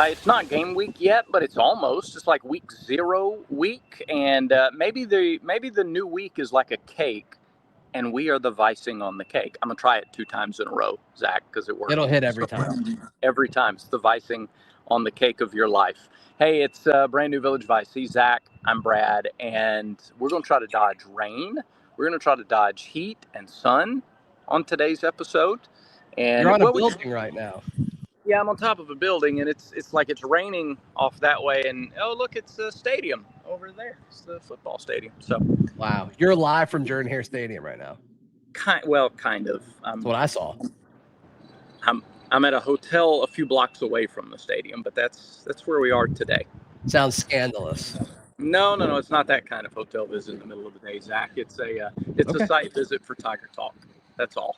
It's not game week yet, but it's almost. It's like week 0 week, and maybe the new week is like a cake, and we are the icing on the cake. I'm gonna try it 2 times in a row, Zach, because it works. It'll hit every time. Every time. It's the icing on the cake of your life. Hey, it's brand new Village Vice. He's Zach. I'm Brad, and we're gonna try to dodge rain. We're gonna try to dodge heat and sun on today's episode. And you're on a building right now. Yeah, I'm on top of a building, and it's like it's raining off that way. And oh, look, it's a stadium over there. It's the football stadium. So, wow, you're live from Jordan-Hare Stadium right now. Kind of. That's what I saw. I'm at a hotel a few blocks away from the stadium, but that's where we are today. Sounds scandalous. No, it's not that kind of hotel visit in the middle of the day, Zach. It's a site visit for Tiger Talk. That's all.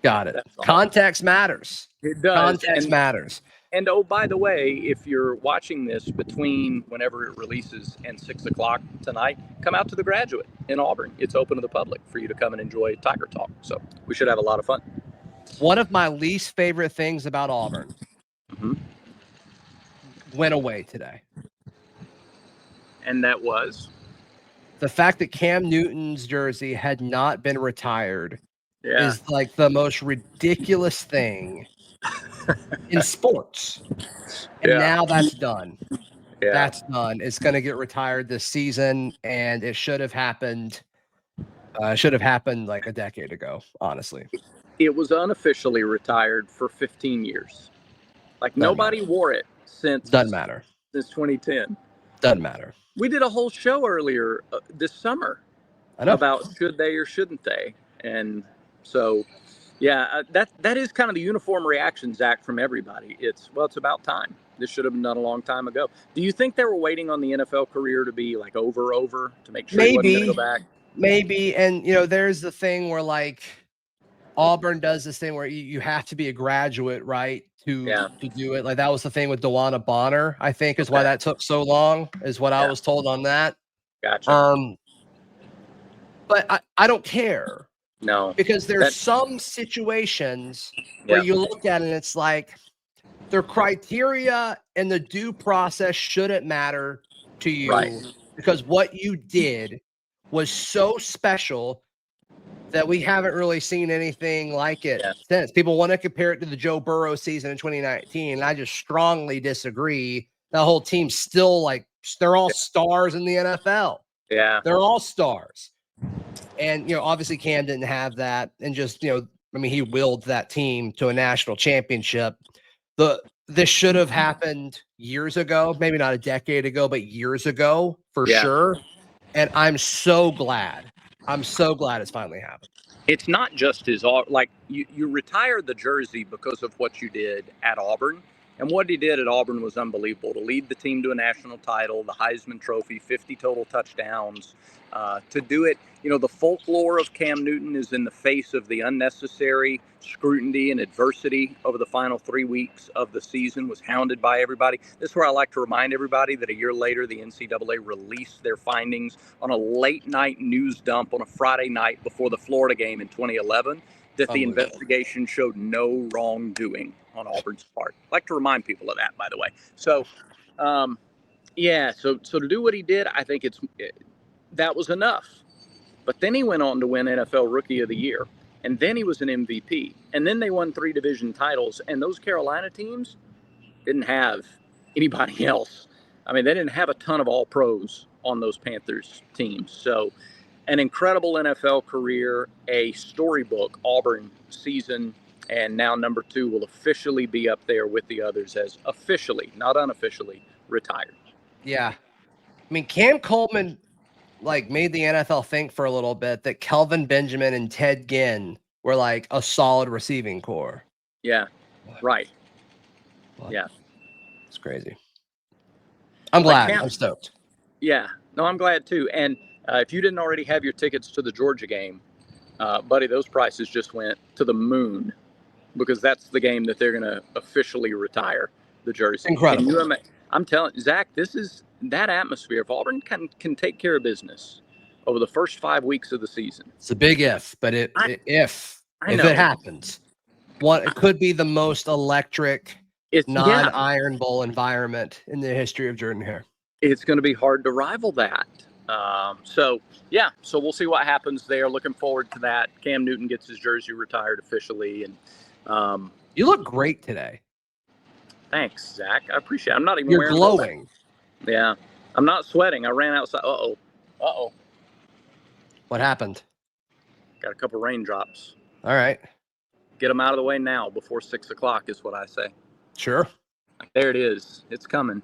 Got it. Context matters. It does. Context matters. And oh, by the way, if you're watching this between whenever it releases and 6 o'clock tonight, come out to the Graduate in Auburn. It's open to the public for you to come and enjoy Tiger Talk. So we should have a lot of fun. One of my least favorite things about Auburn went away today. And that was? The fact that Cam Newton's jersey had not been retired is like the most ridiculous thing in sports. And now that's done. Yeah. That's done. It's going to get retired this season, and it should have happened. Like a decade ago, honestly. It was unofficially retired for 15 years. Like nobody wore it since. Doesn't matter. Since 2010. Doesn't matter. We did a whole show earlier this summer about should they or shouldn't they, and so that is kind of the uniform reaction, Zach, from everybody. It's about time. This should have been done a long time ago. Do you think they were waiting on the NFL career to be like over to make sure he wasn't going to go back? Maybe, and there's the thing where like Auburn does this thing where you have to be a graduate, right? To do it. Like that was the thing with DeWanna Bonner, I think, is why that took so long, is what I was told on that. Gotcha. But I don't care. No. Because there's some situations where you look at it and it's like their criteria and the due process shouldn't matter to you because what you did was so special that we haven't really seen anything like it since. People want to compare it to the Joe Burrow season in 2019. And I just strongly disagree. The whole team's still like, they're all stars in the NFL. Yeah. They're all stars. And, obviously Cam didn't have that. And just, he willed that team to a national championship. This should have happened years ago, maybe not a decade ago, but years ago for sure. And I'm so glad it's finally happened. It's not just like you retired the jersey because of what you did at Auburn. And what he did at Auburn was unbelievable. To lead the team to a national title, the Heisman Trophy, 50 total touchdowns. To do it, the folklore of Cam Newton is in the face of the unnecessary scrutiny and adversity over the final 3 weeks of the season, was hounded by everybody. This is where I like to remind everybody that a year later, the NCAA released their findings on a late night news dump on a Friday night before the Florida game in 2011, that the investigation showed no wrongdoing on Auburn's part. I like to remind people of that, by the way. So, so to do what he did, I think that was enough. But then he went on to win NFL Rookie of the Year. And then he was an MVP. And then they won 3 division titles. And those Carolina teams didn't have anybody else. I mean, they didn't have a ton of all-pros on those Panthers teams. So an incredible NFL career, a storybook Auburn season, and now number 2 will officially be up there with the others as officially, not unofficially, retired. Yeah. I mean, Cam Coleman made the NFL think for a little bit that Kelvin Benjamin and Ted Ginn were like a solid receiving core. Yeah. Right. What? Yeah. It's crazy. I'm glad. I'm stoked. Yeah. No, I'm glad too. And if you didn't already have your tickets to the Georgia game, buddy, those prices just went to the moon because that's the game that they're going to officially retire the jersey. Incredible. I'm telling Zach, this is that atmosphere. If Auburn can take care of business over the first 5 weeks of the season, it's a big if, but if it happens, it could be the most electric non-Iron Bowl environment in the history of Jordan-Hare. It's going to be hard to rival that. So we'll see what happens there. Looking forward to that. Cam Newton gets his jersey retired officially. And you look great today. Thanks, Zach. I appreciate it. I'm not even You're wearing glowing. Yeah. I'm not sweating. I ran outside. Uh-oh. What happened? Got a couple raindrops. All right. Get them out of the way now before 6 o'clock is what I say. Sure. There it is. It's coming.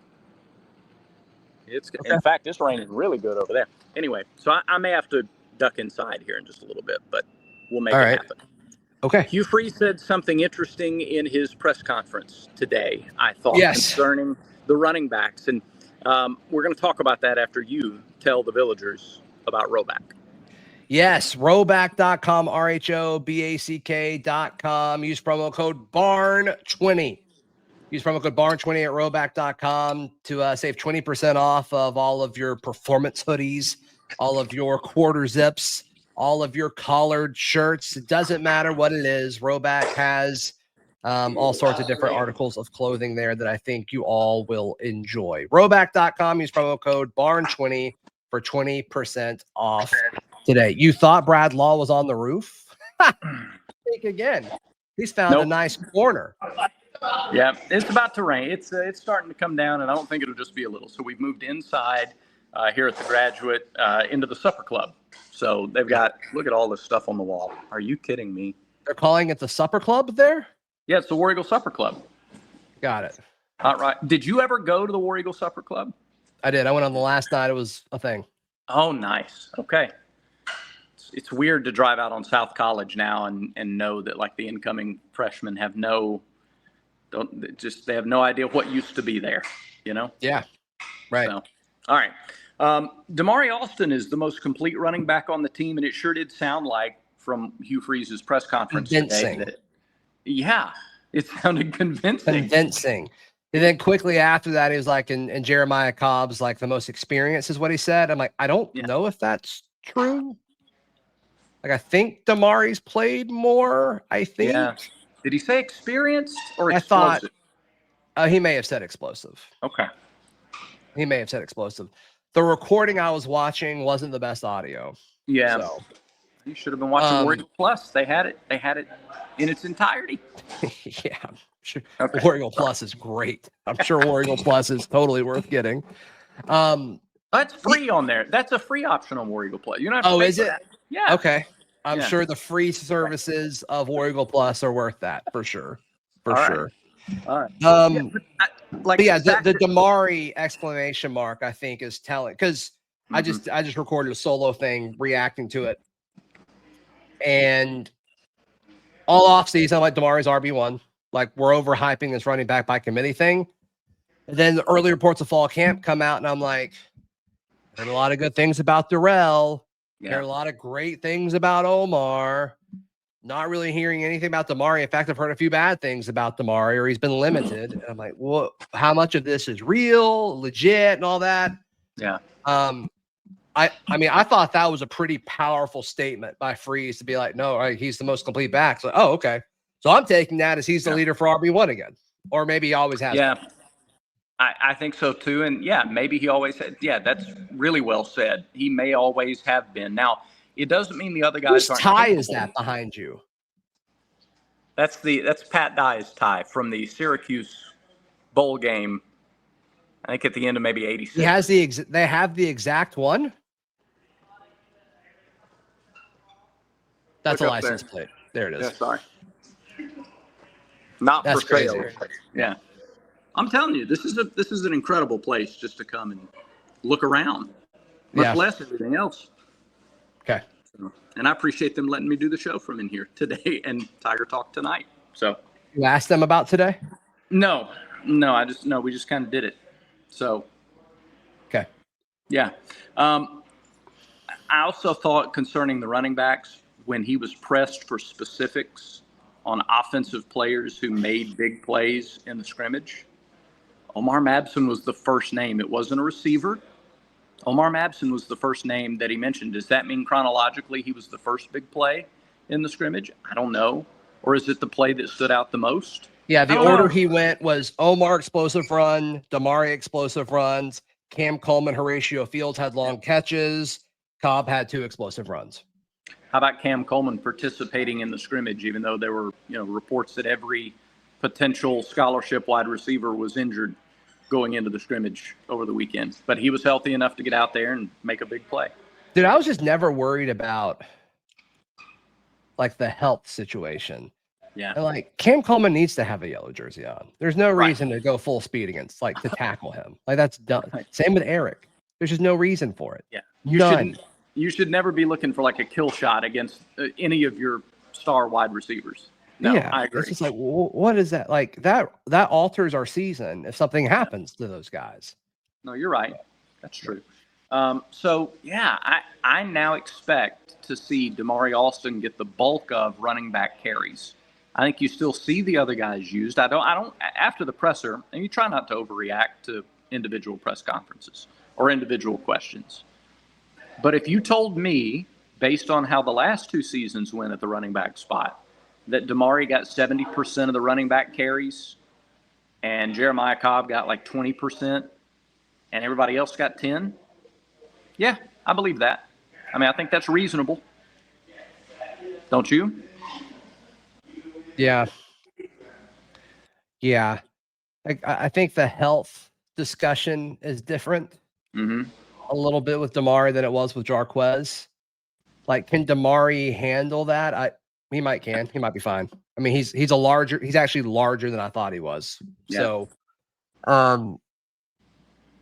Okay. In fact, it's raining really good over there. Anyway, so I may have to duck inside here in just a little bit, but we'll make it happen. Okay. Hugh Freeze said something interesting in his press conference today, I thought, concerning the running backs. And we're going to talk about that after you tell the villagers about Roback. Yes, Roback.com, RHOBACK.com. Use promo code BARN20. Use promo code BARN20 at Roback.com to save 20% off of all of your performance hoodies, all of your quarter zips, all of your collared shirts. It doesn't matter what it is. Roback has all sorts of different articles of clothing there that I think you all will enjoy. Roback.com. Use promo code BARN20 for 20% off today. You thought Brad Law was on the roof? Think again. He's found a nice corner. Yeah, it's about to rain. It's starting to come down, and I don't think it'll just be a little. So we've moved inside here at the Graduate into the supper club. So they've got, look at all this stuff on the wall. Are you kidding me? They're calling it the supper club there? Yeah, it's the War Eagle Supper Club. Got it. All right. Did you ever go to the War Eagle Supper Club? I did. I went on the last night. It was a thing. Oh, nice. Okay. It's weird to drive out on South College now and know that like the incoming freshmen have they have no idea what used to be there, you know? Yeah. Right. So, all right. Damari Alston is the most complete running back on the team, and it sure did sound like from Hugh Freeze's press conference today that, it sounded convincing. And then quickly after that, he was like, and Jeremiah Cobb's like the most experienced is what he said. I'm like, I don't know if that's true. Like, I think Damari's played more, I think. Yeah. Did he say experienced or explosive? I thought he may have said explosive. Okay. He may have said explosive. The recording I was watching wasn't the best audio. Yeah. So. You should have been watching War Eagle Plus. They had it in its entirety. Yeah. I'm sure. Okay. War Eagle Plus is great. I'm sure War Eagle Plus is totally worth getting. That's free on there. That's a free option on War Eagle Plus. You don't have to pay is for it? that. Yeah. Okay. I'm sure the free services of War Eagle Plus are worth that for sure. For sure. All right. The Damari exclamation mark, I think, is telling because I just recorded a solo thing reacting to it. And all offseason, I'm like, Damari's RB1. Like, we're overhyping this running back by committee thing. And then the early reports of fall camp come out, and I'm like, heard a lot of good things about Darrell. Heard a lot of great things about Omar. Not really hearing anything about Damari. In fact, I've heard a few bad things about Damari, or he's been limited. And I'm like, well, how much of this is real, legit, and all that? Yeah. I mean, I thought that was a pretty powerful statement by Freeze to be like, no, he's the most complete back. So, okay. So I'm taking that as he's the leader for RB1 again. Or maybe he always has. Yeah. I think so too. And maybe he always had. Yeah, that's really well said. He may always have been. Now, it doesn't mean the other guys aren't. Whose tie is that behind you? That's Pat Dye's tie from the Syracuse bowl game. I think at the end of maybe 86. He has they have the exact one. That's a license plate. There it is. Yeah, sorry. Not for sale. Yeah. I'm telling you, this is an incredible place just to come and look around. Much less everything else. Okay. So, and I appreciate them letting me do the show from in here today and Tiger Talk tonight. So you asked them about today? No, we just kind of did it. So okay. Yeah. I also thought concerning the running backs, when he was pressed for specifics on offensive players who made big plays in the scrimmage, Omar Mabson was the first name. It wasn't a receiver. Omar Mabson was the first name that he mentioned. Does that mean chronologically he was the first big play in the scrimmage? I don't know. Or is it the play that stood out the most? Yeah, the don't order know. he went was Omar explosive run, Damari explosive runs, Cam Coleman, Horatio Fields had long catches, Cobb had 2 explosive runs. How about Cam Coleman participating in the scrimmage, even though there were reports that every potential scholarship wide receiver was injured going into the scrimmage over the weekend, but he was healthy enough to get out there and make a big play. Dude, I was just never worried about like the health situation. Yeah. And like Cam Coleman needs to have a yellow jersey on. There's no Right. reason to go full speed against, like, to tackle him. Like, that's done. Right. Same with Eric. There's just no reason for it. Yeah. None. You should never be looking for like a kill shot against any of your star wide receivers. No, Yeah, I agree. it's just like, what is that? Like, that alters our season if something happens to those guys. No, you're right. That's true. So yeah, I now expect to see Damari Alston get the bulk of running back carries. I think you still see the other guys used. I don't after the presser, and you try not to overreact to individual press conferences or individual questions. But if you told me, based on how the last 2 seasons went at the running back spot, that Damari got 70% of the running back carries and Jeremiah Cobb got like 20% and everybody else got 10, yeah, I believe that. I mean, I think that's reasonable. Don't you? Yeah. Yeah. I think the health discussion is different a little bit with Damari than it was with Jarquez. Like, can Damari handle that? He might be fine. I mean, he's actually larger than I thought he was. Yeah. So,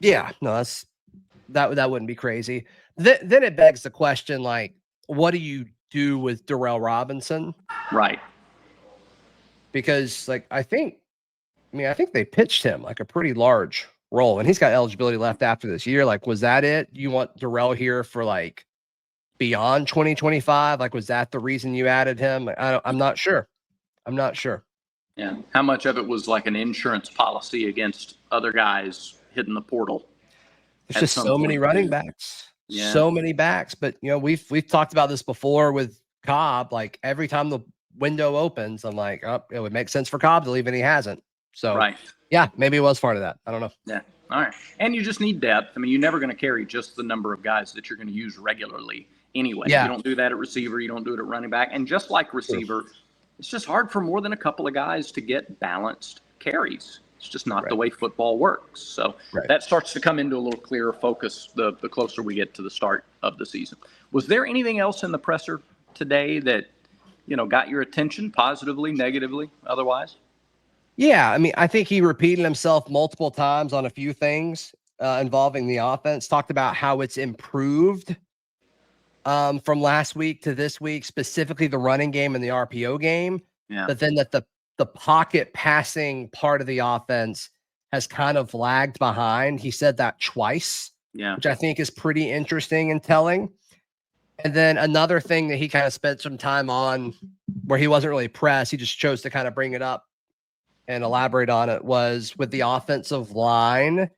yeah, no, that wouldn't be crazy. Then it begs the question, like, what do you do with Darrell Robinson? Right. Because, like, I think they pitched him like a pretty large role, and he's got eligibility left after this year. Like, was that it? You want Darrell here for like beyond 2025? Like, was that the reason you added him? I'm not sure. Yeah. How much of it was like an insurance policy against other guys hitting the portal? There's just so many running backs. Yeah. So many backs. But we've talked about this before with Cobb. Like, every time the window opens, I'm like, oh, it would make sense for Cobb to leave, and he hasn't. So right. Yeah, maybe it was part of that. I don't know. Yeah. All right. And you just need depth. I mean, you're never going to carry just the number of guys that you're going to use regularly anyway. Yeah. You don't do that at receiver. You don't do it at running back. And just like receiver, it's just hard for more than a couple of guys to get balanced carries. It's just not the way football works. So that starts to come into a little clearer focus the closer we get to the start of the season. Was there anything else in the presser today that, got your attention positively, negatively, otherwise? Yeah, I mean, I think he repeated himself multiple times on a few things involving the offense. Talked about how it's improved from last week to this week, specifically the running game and the RPO game. Yeah. But then that the pocket passing part of the offense has kind of lagged behind. He said that twice, which I think is pretty interesting and telling. And then another thing that he kind of spent some time on where he wasn't really pressed, he just chose to kind of bring it up and elaborate on it, was with the offensive line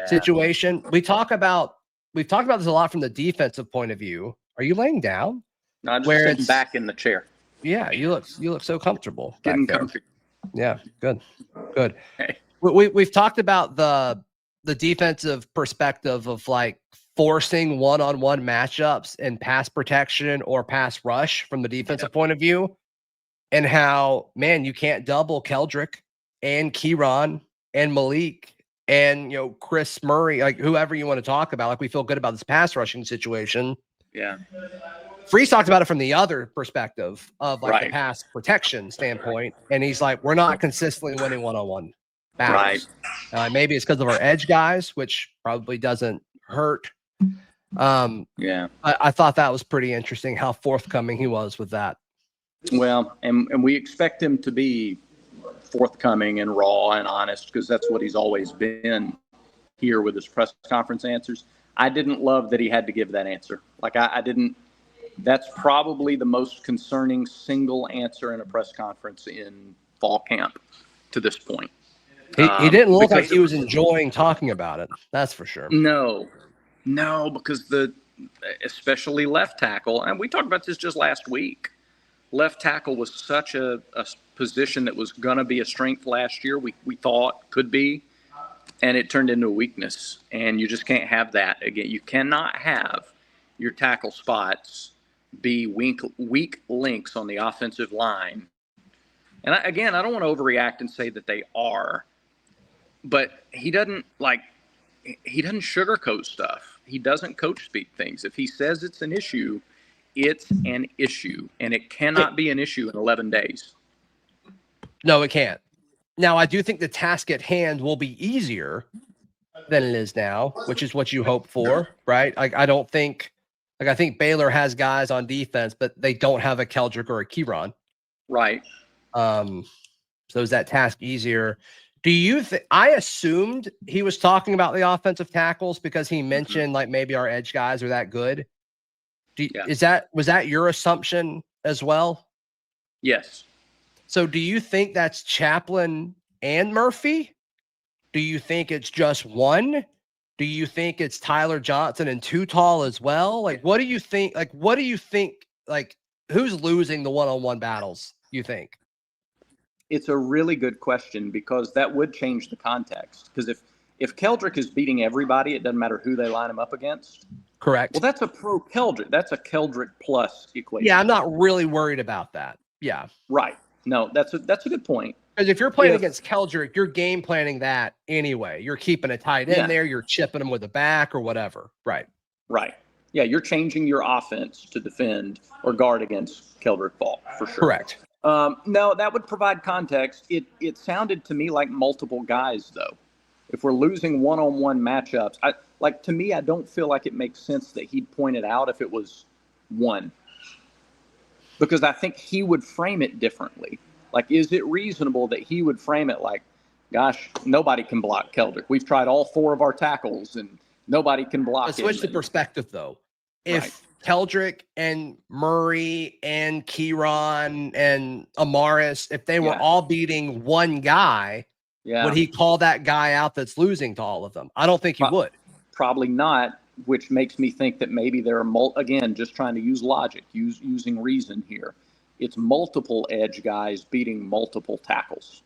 situation. We've talked about this a lot from the defensive point of view. Are you laying down? No, I'm just sitting back in the chair. Yeah, you look so comfortable. Getting comfy. Yeah, good. Hey. We've talked about the defensive perspective of like forcing one-on-one matchups and pass protection or pass rush from the defensive point of view, and how, man, you can't double Keldrick and Kieran and Malik and Chris Murray, like whoever you want to talk about. Like, we feel good about this pass rushing situation. Yeah. Freeze talked about it from the other perspective of like the pass protection standpoint, and he's like, we're not consistently winning one-on-one battles. Maybe it's because of our edge guys, which probably doesn't hurt. I thought that was pretty interesting how forthcoming he was with that. Well, and we expect him to be forthcoming and raw and honest, because that's what he's always been here with his press conference answers. I didn't love that he had to give that answer. Like, I didn't. That's probably the most concerning single answer in a press conference in fall camp to this point. He didn't look like he was enjoying talking about it. That's for sure. No, because especially left tackle, and we talked about this just last week. left tackle was such a position that was going to be a strength last year. We thought could be, and it turned into a weakness. And you just can't have that again. You cannot have your tackle spots be weak links on the offensive line. And I don't want to overreact and say that they are, but he doesn't sugarcoat stuff. He doesn't coach speak things. If he says it's an issue, it's an issue, and it cannot be an issue in 11 days. No, it can't. Now, I do think the task at hand will be easier than it is now, which is what you hope for, right? I think Baylor has guys on defense, but they don't have a Keldrick or a Kieran. Right. So is that task easier? Do you think? I assumed he was talking about the offensive tackles because he mentioned like maybe our edge guys are that good. Was that your assumption as well? Yes. So do you think that's Chaplin and Murphy? Do you think it's just one? Do you think it's Tyler Johnson and Too Tall as well? Like, what do you think? Like, who's losing the one-on-one battles, you think? It's a really good question because that would change the context. Because if Keldrick is beating everybody, it doesn't matter who they line him up against. Correct. Well, that's a pro Keldrick. That's a Keldrick plus equation. Yeah, I'm not really worried about that. Yeah. Right. No, that's a good point. Because if you're playing against Keldrick, you're game planning that anyway. You're keeping a tight end there. You're chipping him with the back or whatever. Right. Right. Yeah, you're changing your offense to defend or guard against Keldrick Falk for sure. Correct. No, that would provide context. It sounded to me like multiple guys, though. If we're losing one-on-one matchups, to me, I don't feel like it makes sense that he'd point it out if it was one. Because I think he would frame it differently. Like, is it reasonable that he would frame it like, gosh, nobody can block Keldrick. We've tried all four of our tackles, and nobody can block him. Switch the perspective, though. If Keldrick and Murray and Kieran and Amaris, if they were all beating one guy, would he call that guy out that's losing to all of them? I don't think he would. Probably not, which makes me think that maybe there are, again, just trying to use logic, using reason here. It's multiple edge guys beating multiple tackles.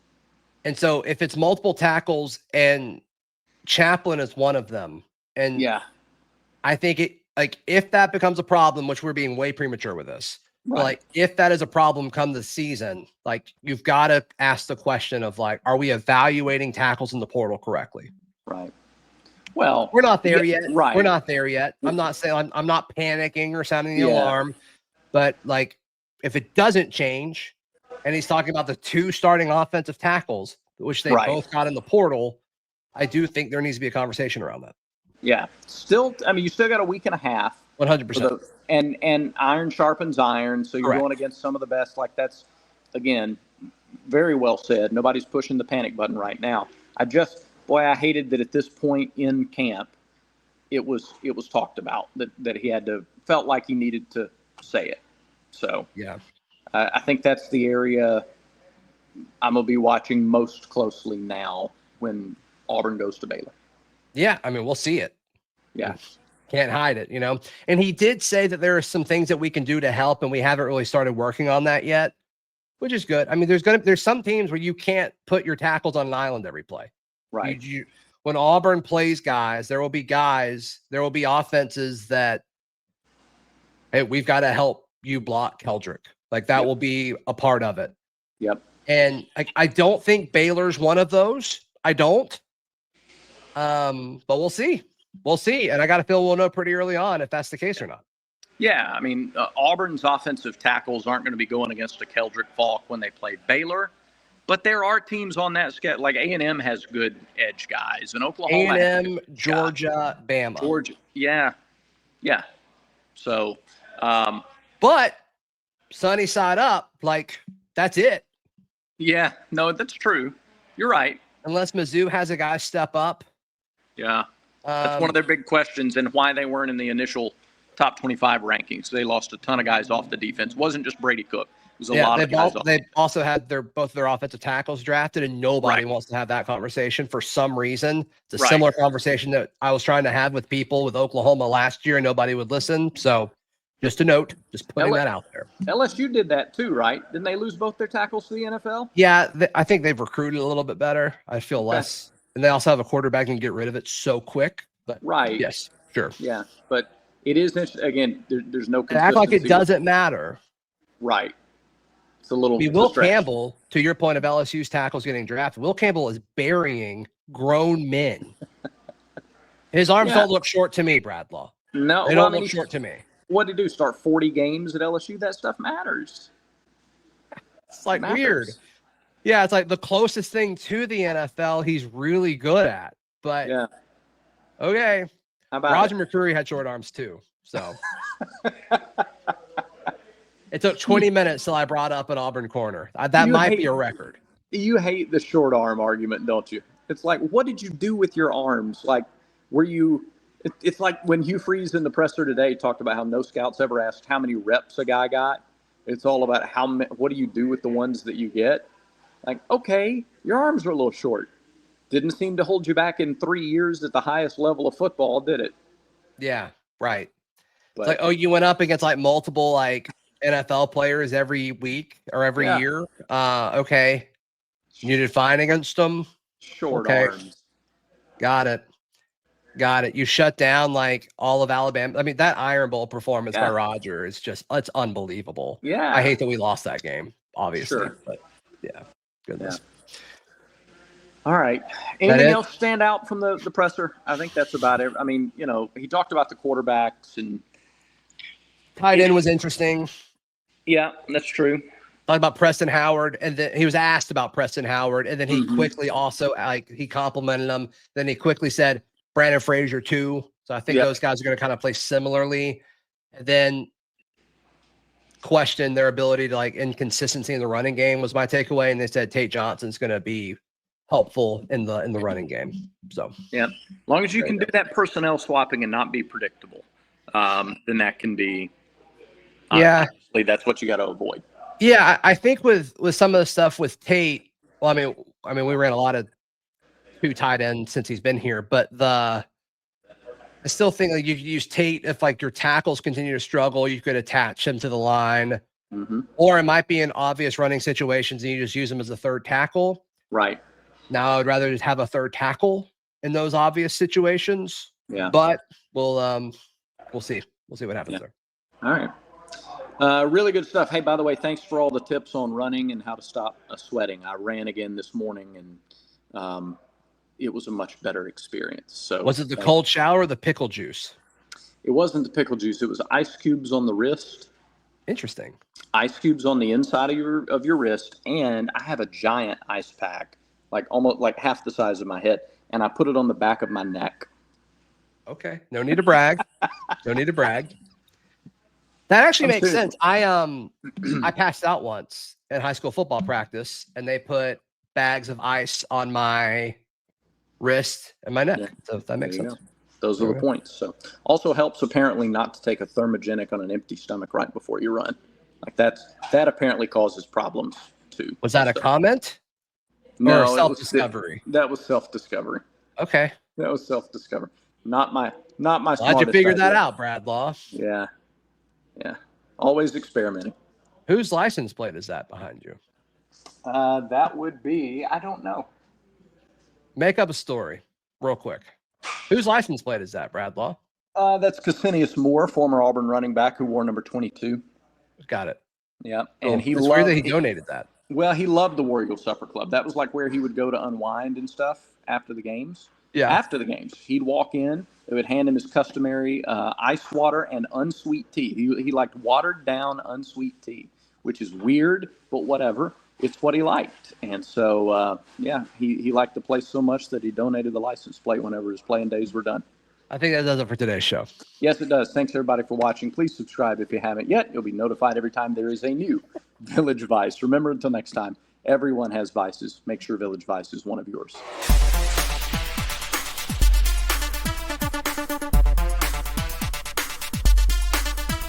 And so if it's multiple tackles and Chaplin is one of them, and I think if that becomes a problem, which we're being way premature with this, like if that is a problem come the season, like you've got to ask the question of like, are we evaluating tackles in the portal correctly? Right. Well, we're not there yet. Right. We're not there yet. I'm not saying I'm not panicking or sounding the alarm, but like if it doesn't change, and he's talking about the two starting offensive tackles, which they both got in the portal, I do think there needs to be a conversation around that. Yeah. Still, I mean, you still got a week and a half. 100%. And iron sharpens iron. So you're going against some of the best. Like that's, again, very well said. Nobody's pushing the panic button right now. I hated that at this point in camp, it was talked about that he felt like he needed to say it. So I think that's the area I'm going to be watching most closely now when Auburn goes to Baylor. Yeah, I mean, we'll see it. Yeah. Can't hide it, And he did say that there are some things that we can do to help, and we haven't really started working on that yet, which is good. I mean, there's some teams where you can't put your tackles on an island every play. Right. When Auburn plays guys, there will be offenses that, hey, we've got to help you block Keldrick. Like that will be a part of it. Yep. And I don't think Baylor's one of those. I don't. But we'll see. We'll see. And I got to feel we'll know pretty early on if that's the case or not. Yeah. I mean, Auburn's offensive tackles aren't going to be going against a Keldrick Falk when they play Baylor. But there are teams on that schedule. Like A&M has good edge guys. And Oklahoma A&M, Georgia, Bama. Georgia. Yeah. Yeah. So. But sunny side up, like, that's it. Yeah. No, that's true. You're right. Unless Mizzou has a guy step up. Yeah. That's one of their big questions and why they weren't in the initial top 25 rankings. They lost a ton of guys off the defense. It wasn't just Brady Cook. It was a lot of guys. They also had both their offensive tackles drafted, and nobody wants to have that conversation for some reason. It's a similar conversation that I was trying to have with people with Oklahoma last year, and nobody would listen. So Just a note, just putting that out there. LSU did that too, right? Didn't they lose both their tackles to the NFL? Yeah, I think they've recruited a little bit better. I feel less, and they also have a quarterback and get rid of it so quick. But right, yes, sure, yeah, but it is interesting. Again, there's no consistency. Act like it doesn't matter. Right. It's a little. I mean, Will Campbell, to your point of LSU's tackles getting drafted, Will Campbell is burying grown men. His arms don't look short to me, Bradlaw. No, they don't look short to me. What did he do? Start 40 games at LSU? That stuff matters. It's like weird. Yeah, it's like the closest thing to the NFL he's really good at. But yeah, okay. How about Roger McCreary had short arms too. So it took 20 minutes till I brought up an Auburn corner. That might be a record. You hate the short arm argument, don't you? It's like, what did you do with your arms? Like, were you? It's like when Hugh Freeze in the presser today talked about how no scouts ever asked how many reps a guy got. It's all about what do you do with the ones that you get? Like, okay, your arms are a little short. Didn't seem to hold you back in 3 years at the highest level of football, did it? Yeah, right. But, it's like, you went up against like multiple like NFL players every week or every year. Okay. You did fine against them. Short arms. Got it. You shut down like all of Alabama. I mean, that Iron Bowl performance by Roger is it's unbelievable. Yeah. I hate that we lost that game, obviously. Sure. But yeah, goodness. Yeah. All right. Anything else stand out from the presser? I think that's about it. I mean, he talked about the quarterbacks and tight end was interesting. Yeah, that's true. Talked about Preston Howard, and then he was asked about Preston Howard, and then he quickly also he complimented him. Then he quickly said Brandon Frazier too. So I think those guys are going to kind of play similarly, and then question their ability to like inconsistency in the running game was my takeaway. And they said Tate Johnson's going to be helpful in the running game. So yeah, as long as you can do that personnel swapping and not be predictable, then that can be. Obviously, that's what you got to avoid. Yeah, I think with some of the stuff with Tate, well, I mean, we ran a lot of two tight ends since he's been here, but I still think like you could use Tate if like your tackles continue to struggle, you could attach him to the line, or it might be in obvious running situations and you just use him as a third tackle. Right. Now, I would rather just have a third tackle in those obvious situations. Yeah. But we'll see. We'll see what happens there. All right. Really good stuff. Hey, by the way, thanks for all the tips on running and how to stop sweating. I ran again this morning, and it was a much better experience. So, was it the cold shower or the pickle juice? It wasn't the pickle juice. It was ice cubes on the wrist. Interesting. Ice cubes on the inside of your wrist, and I have a giant ice pack, like almost like half the size of my head, and I put it on the back of my neck. Okay, no need to brag. That actually makes sense. I passed out once in high school football practice, and they put bags of ice on my wrist and my neck. Yeah. So that makes sense. Those are the points. So also helps apparently not to take a thermogenic on an empty stomach right before you run. Like that apparently causes problems too. Was that a comment? No, self-discovery. That was self-discovery. Okay. That was self-discovery. Not my smartest. How'd you figure that out, Bradlaw? Yeah. Yeah. Always experimenting. Whose license plate is that behind you? That would be, I don't know. Make up a story real quick. Whose license plate is that, Bradlaw? That's Ksenius Moore, former Auburn running back who wore number 22. Got it. Yeah. And it's weird that he donated that. Well, he loved the War Eagle Supper Club. That was like where he would go to unwind and stuff after the games. Yeah. After the games, he'd walk in. They would hand him his customary ice water and unsweet tea. He liked watered down unsweet tea, which is weird, but whatever. It's what he liked. And so, he liked the place so much that he donated the license plate whenever his playing days were done. I think that does it for today's show. Yes, it does. Thanks, everybody, for watching. Please subscribe if you haven't yet. You'll be notified every time there is a new Village Vice. Remember, until next time, everyone has vices. Make sure Village Vice is one of yours.